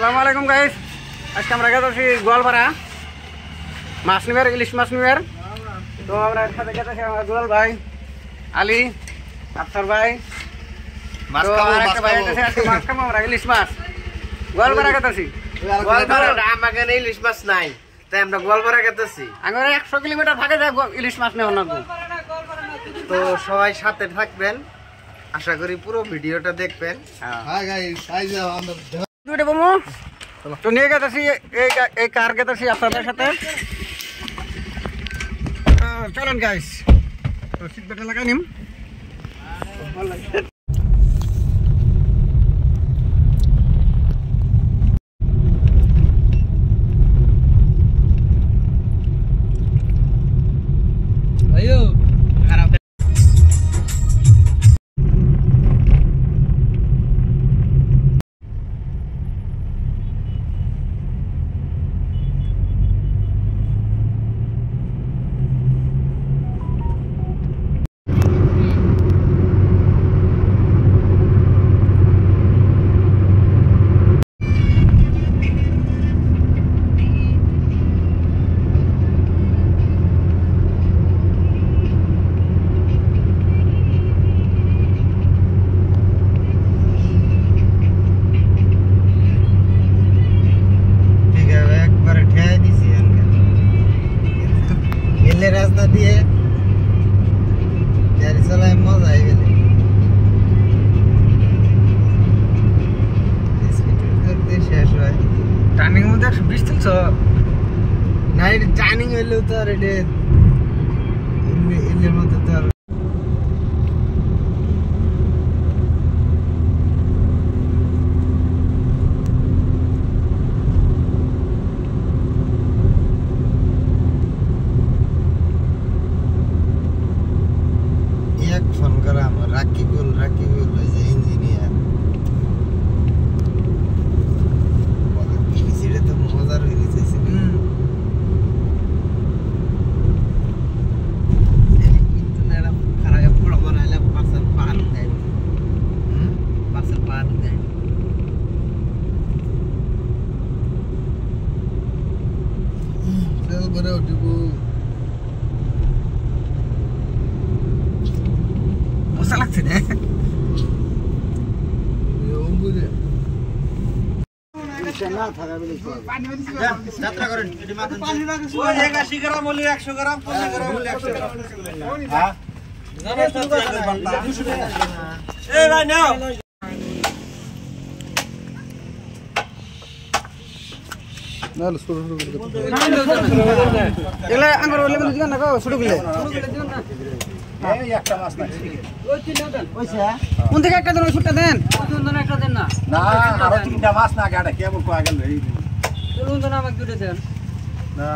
আসসালামু আলাইকুম গাইস, আজকে আমরা গেছি গোয়ালপাড়া মাছ নিবার, ইলিশ মাছ নিবার। তো আমরা একসাথে গেছি, আমার দুলাল ভাই, আলী, আফসার ভাই, মাছ খাবো আমরা ইলিশ মাছ। গোয়ালপাড়া গেছি, আমাকে ইলিশ মাছ নাই, তাই আমরা গোয়ালপাড়া গেছি। আমরা 100 কিলোমিটার থাকে যায় ইলিশ মাছ নেওয়া না। তো সবাই সাথে থাকবেন, আশা করি পুরো ভিডিওটা দেখবেন। তো নিয়ে গেছি এই কার গেছি আপনাদের সাথে। চলেন গাইস, তো সিট বেল্ট লাগাই নিম। রাস্তা দিয়ে গাড়ি চালায় মজা হয়ে গেলে শেষ হয়। টার্নিং মধ্যে 120 চলছ না, এটা টার্নিং হইলেও তো আর এটা এলের মধ্যে তো আর ফোন করা আমার রাকিবুল ওই যে ইঞ্জিনিয়ার, ইলিশিটা তো মজার হয়ে গেছে। খারাপ বড় বানাইলে পার্সেল পার দেয়, পার্সেল পার দেয়। চল বড় উঠবো, মজা লাগছে না? যাত্রা করেন একটা মাছ নাই, কোন থেকে একটা দেন, ছুটটা দেন, একটা দেন না, না আরো 3টা মাছ না গাড়া কেবল কয়া গেল এই আমাকে দুটো দেন না।